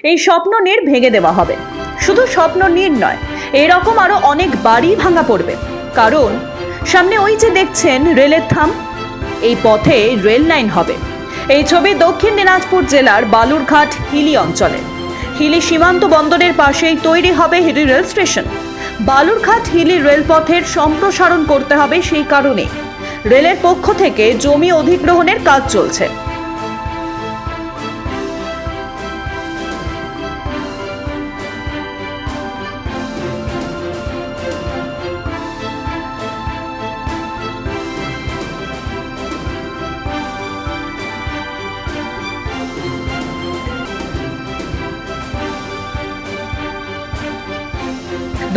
এই স্বপ্ননীড় ভেঙে দেওয়া হবে। শুধু স্বপ্ননীড় নয়, এরকম আরো অনেক বাড়ি ভাঙা পড়বে। কারণ সামনে ওই যে দেখছেন রেলের থাম, এই পথে রেল লাইন হবে। এই ছবি দক্ষিণ দিনাজপুর জেলার বালুরঘাট হিলি অঞ্চলে। হিলি সীমান্ত বন্দরের পাশেই তৈরি হবে হিলি রেল স্টেশন। বালুরঘাট হিলি রেলপথের সম্প্রসারণ করতে হবে, সেই কারণে রেলের পক্ষ থেকে জমি অধিগ্রহণের কাজ চলছে।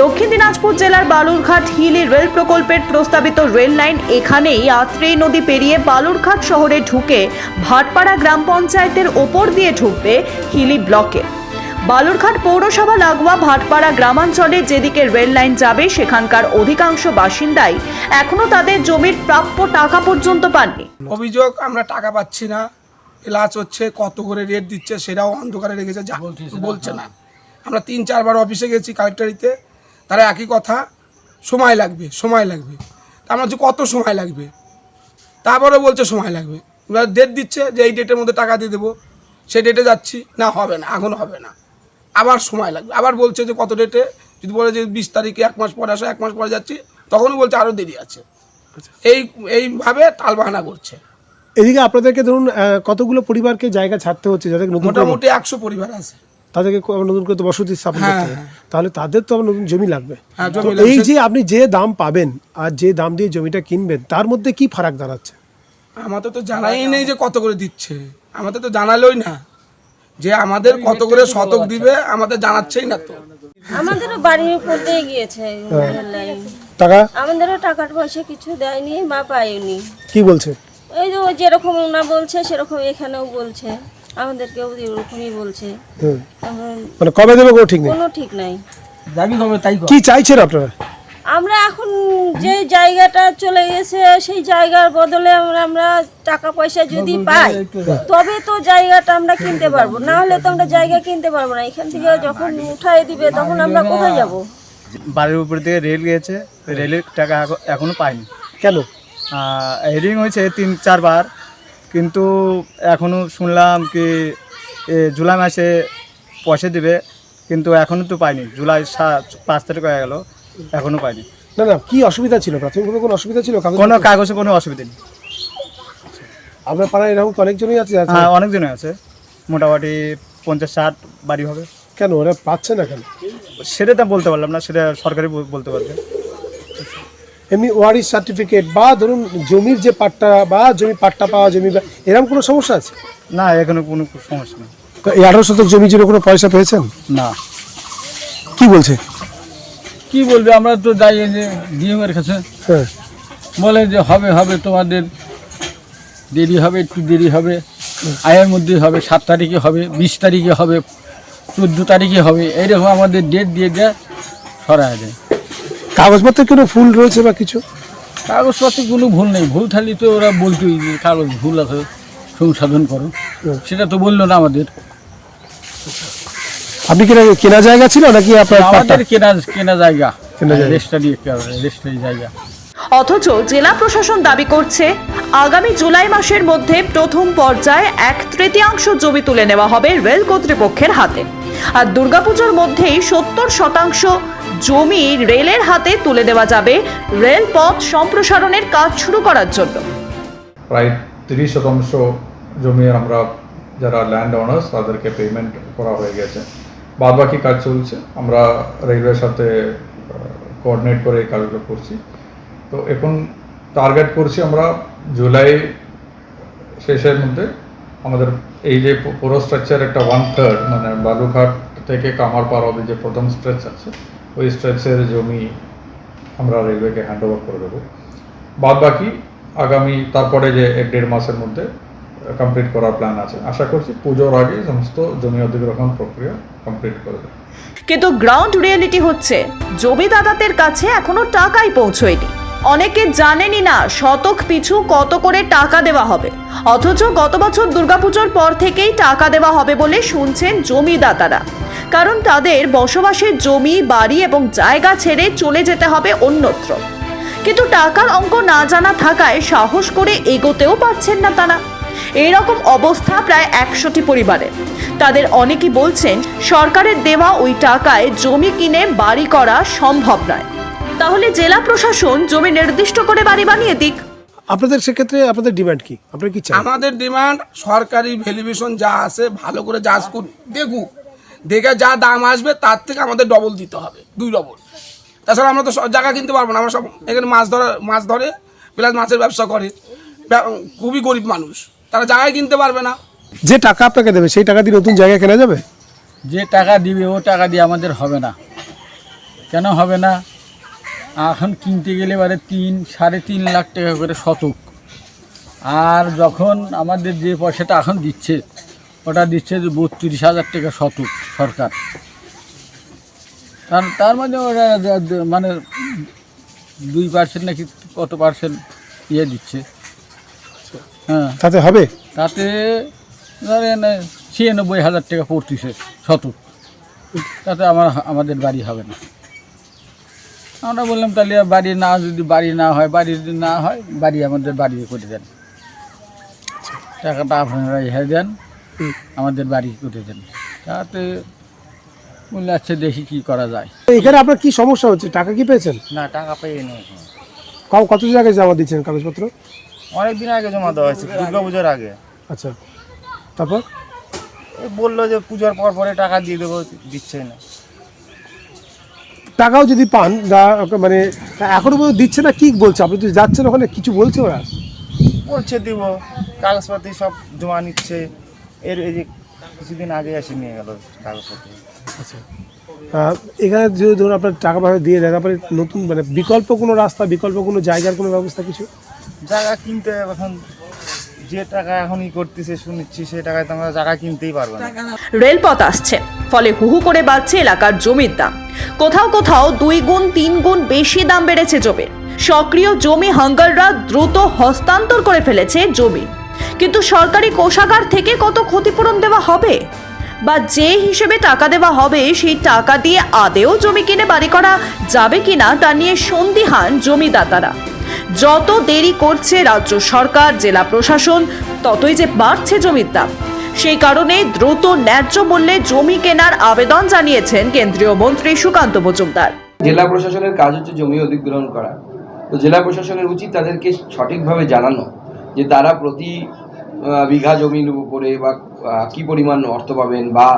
দক্ষিণ দিনাজপুর জেলার বালুরঘাট হিলি রেল প্রকল্পের প্রস্তাবিত রেল লাইন এখানেই আত্রেই নদী পেরিয়ে বালুরঘাট শহরে ঢুকে ভাটপাড়া গ্রাম পঞ্চায়েতের ওপর দিয়ে ঢুকবে হিলি ব্লকে। বালুরঘাট পৌরসভা লাগোয়া ভাটপাড়া গ্রামাঞ্চলে যেদিকে রেল লাইন যাবে, সেখানকার অধিকাংশ বাসিন্দাই এখনো তাদের জমির প্রাপ্য টাকা পর্যন্ত পাননি। অভিযোগ, আমরা টাকা পাচ্ছি না, এলাচ হচ্ছে, কত করে রেট দিচ্ছে সেটাও অন্ধকারে রেখেছে, বলছে না। আমরা 3-4 বার অফিসে গেছি কালেক্টরিতে, তারা একই কথা, সময় লাগবে সময় লাগবে। আমরা যে কত সময় লাগবে, তারপরে বলছে সময় লাগবে। এবার ডেট দিচ্ছে যে এই ডেটের মধ্যে টাকা দিয়ে দেবো, সেই ডেটে যাচ্ছি, না হবে না, এখন হবে না, আবার সময় লাগবে। আবার বলছে যে কত ডেটে, যদি বলে যে 20 তারিখে 1 মাস পরে আসো, 1 মাস পরে যাচ্ছি, তখনই বলছে আরও দেরি আছে। এইভাবে টালবাহানা করছে। এদিকে আপনাদেরকে ধরুন কতগুলো পরিবারকে জায়গা ছাড়তে হচ্ছে, যাদের মোটামুটি 100 পরিবার আছে, তাদেরকে নতুন করে তো বসতি স্থাপন করতে হবে, তাহলে তাদের তো আবার নতুন জমি লাগবে। এই যে আপনি যে দাম পাবেন আর যে দাম দিয়ে জমিটা কিনবেন, তার মধ্যে কি ফারাক দাঁড়াচ্ছে? আমাদের তো জানাই নেই যে কত করে দিচ্ছে, আমাদের তো জানালোই না যে আমাদের কত করে শতক দিবে, আমাদের জানাচ্ছেই না। তো আমাদেরও বাড়ির উপর দিয়ে গিয়েছে টাকা, আমাদেরও টাকার পয়সা কিছু দেয়নি বা পাইনি। কি বলছে? এই যে যেরকম ওনা বলছে সেরকম এখানেও বলছে, আমাদেরকেও এরকমই বলছে। মানে কবে দেবে কোনো ঠিক নাই। কি চাইছেন আপনারা? আমরা এখন যে জায়গাটা চলে গেছে সেই জায়গার বদলে আমরা টাকা পয়সা যদি পাই তবে তো জায়গাটা আমরা কিনতে পারবো, না হলে তো আমরা জায়গা কিনতে পারবো না। এখান থেকে যখন উঠাই দিবে তখন আমরা কোথায় যাব? বাড়ির উপর থেকে রেল গিয়েছে, রেলের টাকা এখনো পাইনি। কেন? হেডিং হয়েছে 3-4 বার, কিন্তু এখনো শুনলাম কি জুলাই মাসে পয়সা দিবে, কিন্তু এখনো তো পাইনি। জুলাই 5 তারিখ হয়ে গেল, এখনো পাইনি। না না, কি অসুবিধা ছিল? প্রাথমিকভাবে কোনো অসুবিধা ছিল? কোনো কাগজে কোনো অসুবিধা নেই। আপনার পাড়ায় এরকম অনেকজনই আছে? হ্যাঁ, অনেকজনই আছে, মোটামুটি 50-60 বাড়ি হবে। কেন ওরা পাচ্ছে না কেন? সেটা তো বলতে পারলাম না, সেটা সরকারি বলতে পারবে। এমনি ওয়ারিশ সার্টিফিকেট বা ধরুন জমির যে পাট্টা বা জমি পাট্টা পাওয়া জমি, এরকম কোনো সমস্যা আছে? না, এখানে কোনো সমস্যা নেই। এই 18 শতক জমি জন্য কোনো পয়সা পেয়েছেন? না। কি বলছে? কি বলবে, আমরা তো যাই যে ডিএমের কাছে, হ্যাঁ, বলে যে হবে হবে, তোমাদের দেরি হবে, একটু দেরি হবে, আয়ের মধ্যে হবে, 7 তারিখে হবে, 20 তারিখে হবে, 14 তারিখে হবে, এইরকম আমাদের ডেট দিয়ে দেয়, সরাই দেয়। কাগজপত্রে কোনো ভুল রয়েছে বা কিছু? কাগজপত্রে কোনো ভুল নেই, ভুল থাকলে তো ওরা বলতোই যে কাগজ ভুল আছে, সংশোধন করো। সেটা তো বললো না আমাদের। আপনি কেনা জায়গা ছিল নাকি আপনার? আমাদের কেনা জায়গা, রেজিস্ট্রি জায়গা। অথচ জেলা প্রশাসন দাবি করছে আগামী জুলাই মাসের মধ্যে প্রথম পর্যায়ে 1/3 জমি তুলে নেওয়া হবে রেল কর্তৃপক্ষের হাতে, আর দুর্গাপুজোর মধ্যেই 70% জমি রেলের হাতে তুলে দেওয়া যাবে রেলপথ সম্প্রসারণের কাজ শুরু করার জন্য। প্রায় 30% জমি আমরা যারা ল্যান্ড ওনার্স তাদেরকে পেমেন্ট করা হয়ে গেছে, বাদ বাকি কাজ চলছে। আমরা রেলওয়ের সাথে কোঅর্ডিনেট করে এই কাজগুলো করছি। তো এখন টার্গেট করছি আমরা জুলাই শেষের মধ্যে আমাদের এই যে পুরো স্ট্রাকচার একটা 1/3, মানে বালুঘাট থেকে কামারপাড় অবধি যে প্রথম স্ট্রেচ আছে, ওই স্ট্রেচের জমি আমরা রেলওয়েকে হ্যান্ড ওভার করে দেবো। বাদ বাকি আগামী তারপরে যে 1-1.5 মাসের মধ্যে কমপ্লিট করার প্ল্যান আছে। আশা করছি পুজোর আগে সমস্ত জমি অধিগ্রহণ প্রক্রিয়া কমপ্লিট করে দেবে। কিন্তু গ্রাউন্ড রিয়েলিটি হচ্ছে জমিদাতাদের কাছে এখনো টাকাই পৌঁছয়নি। অনেকে জানেনই না শতক পিছু কত করে টাকা দেওয়া হবে, অথচ গত বছর দুর্গাপুজোর পর থেকেই টাকা দেওয়া হবে বলে শুনছেন জমিদাতারা। কারণ তাদের বসবাসের জমি, বাড়ি এবং জায়গা ছেড়ে চলে যেতে হবে অন্যত্র। কিন্তু টাকার অঙ্ক না জানা থাকায় সাহস করে এগোতেও পারছেন না তারা। এইরকম অবস্থা প্রায় 100টি পরিবারের। তাদের অনেকেই বলছেন সরকারের দেওয়া ওই টাকায় জমি কিনে বাড়ি করা সম্ভব নয়। তাহলে জেলা প্রশাসন জমি নির্দিষ্ট করে বাড়ি বানিয়ে দিক। আপনাদের সেক্ষেত্রে আপনাদের ডিমান্ড কি? আপনারা কি চান? আমাদের ডিমান্ড সরকারি ভ্যালুয়েশন যা আছে ভালো করে যাচ করুক, দেখুক, দেখে যা দাম আসবে তার থেকে আমাদের ডবল দিতে হবে, 2 ডবল। তাছাড়া আমরা তো জায়গা কিনতে পারবো না। আমরা সব এখানে মাছ ধরে প্লাস মাছের ব্যবসা করে, খুবই গরিব মানুষ, তারা জায়গায় কিনতে পারবে না। যে টাকা আপনাকে দেবে সেই টাকা দিয়ে নতুন জায়গা কেনা যাবে? যে টাকা দিবে ও টাকা দিয়ে আমাদের হবে না। কেন হবে না? এখন কিনতে গেলে এবারে 3-3.5 লাখ টাকা করে শতক। আর যখন আমাদের যে পয়সাটা এখন দিচ্ছে ওটা দিচ্ছে 32,000 টাকা শতক সরকার। তার মধ্যে ওরা মানে 2% নাকি কত পার্সেন্ট ইয়ে দিচ্ছে। হ্যাঁ, তাতে হবে? তাতে ধরেন 96,000 টাকা পড়তেছে শতক। তাতে আমাদের বাড়ি হবে না। আমরা বললাম তাহলে যদি বাড়ি না হয় বাড়ি আমাদের বাড়ি করে দেন, টাকাটা আপনারা ইহা দেন, আমাদের বাড়ি করে দেন। তাতে বললে আচ্ছা দেখি কি করা যায়। এখানে আপনার কি সমস্যা হচ্ছে? টাকা কি পেয়েছেন? না, টাকা পাইনি। কত জায়গায় জমা দিচ্ছেন কাগজপত্র? অনেক দিন আগে জমা দেওয়া হয়েছে, দুর্গাপুজোর আগে। আচ্ছা, তারপর বললো যে পুজোর পর পরে টাকা দিয়ে দেবো, দিচ্ছে না। টাকাও যদি পান মানে এখনো পর্যন্ত দিচ্ছে না, কি বলছে? আপনি তো যাচ্ছেন ওখানে, কিছু বলছে ওরা? বলছে দিব, কাগজপত্র সব জমা নিচ্ছে। এই যে কিছুদিন আগে এসে নিয়ে গেল কাগজপত্র। আচ্ছা, এখানে যদি ধরুন আপনার টাকা পয়সা দিয়ে দেয়, তারপরে নতুন মানে বিকল্প কোনো রাস্তা, বিকল্প কোনো জায়গার কোনো ব্যবস্থা কিছু? জায়গা কিনতে এখন যে টাকা এখনই করতেছে শুনছি, সে টাকায় তো আমরা জায়গা কিনতেই পারবো না। রেলপথ আসছে, ফলে হুহু করে বাড়ছে এলাকার জমির দাম। কোথাও কোথাও 2 গুণ 3 গুণ বেশি দাম বেড়েছে জমির। সক্রিয় জমি হাঙ্গাররা দ্রুত হস্তান্তর করে ফেলেছে জমি। কিন্তু সরকারি কোষাগার থেকে কত ক্ষতিপূরণ দেওয়া হবে, বা যে হিসেবে টাকা দেওয়া হবে সেই টাকা দিয়ে আদেও জমি কিনে বাড়ি করা যাবে কিনা তা নিয়ে সন্দিহান জমিদাতারা। যত দেরি করছে রাজ্য সরকার, জেলা প্রশাসন, ততই যে বাড়ছে জমির দাম। সেই কারণে দ্রুত ন্যায্য মূল্যে জমি কেনার আবেদন জানিয়েছেন কেন্দ্রীয় মন্ত্রী সুকান্ত মজুমদার। জেলা প্রশাসনের কাজ হচ্ছে জমি অধিগ্রহণ করা। তো জেলা প্রশাসনের উচিত তাদেরকে সঠিকভাবে জানানো যে তারা প্রতি বিঘা জমির উপরে বা কী পরিমাণ অর্থ পাবেন, বা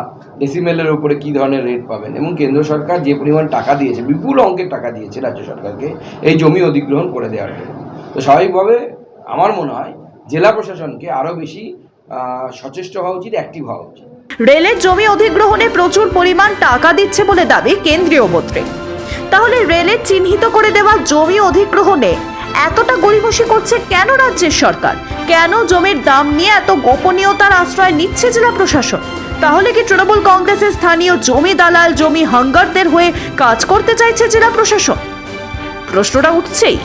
ডেসিমেলের উপরে কী ধরনের রেট পাবেন। এবং কেন্দ্র সরকার যে পরিমাণ টাকা দিয়েছে, বিপুল অঙ্কের টাকা দিয়েছে রাজ্য সরকারকে এই জমি অধিগ্রহণ করে দেওয়ার জন্য। তো স্বাভাবিকভাবে আমার মনে হয় জেলা প্রশাসনকে আরও বেশি সচেষ্ট হওয়া উচিত, অ্যাক্টিভ হওয়া উচিত। রেলের জমি অধিগ্রহণে প্রচুর পরিমাণ টাকা দিচ্ছে বলে দাবি কেন্দ্রীয় মন্ত্রী। তাহলে রেলের চিহ্নিত করে দেওয়া জমি অধিগ্রহণে এতটা গড়িমসি করছে কেন রাজ্যের সরকার? কেন জমির দাম নিয়ে এত গোপনীয়তার আশ্রয় নিচ্ছে জেলা প্রশাসন? তাহলে কি তৃণমূল কংগ্রেসের স্থানীয় জমি দালাল, জমি হাঙ্গারদের হয়ে কাজ করতে চাইছে জেলা প্রশাসন? প্রশ্নটা উঠছেই।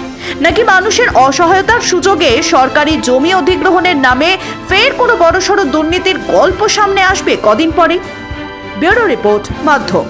নাকি মানুষের অসহায়তার সুযোগে সরকারি জমি অধিগ্রহণের নামে ফের কোনো বড়সড় দুর্নীতির গল্প সামনে আসবে কদিন পরে? ব্যুরো রিপোর্ট, মাধ্যম।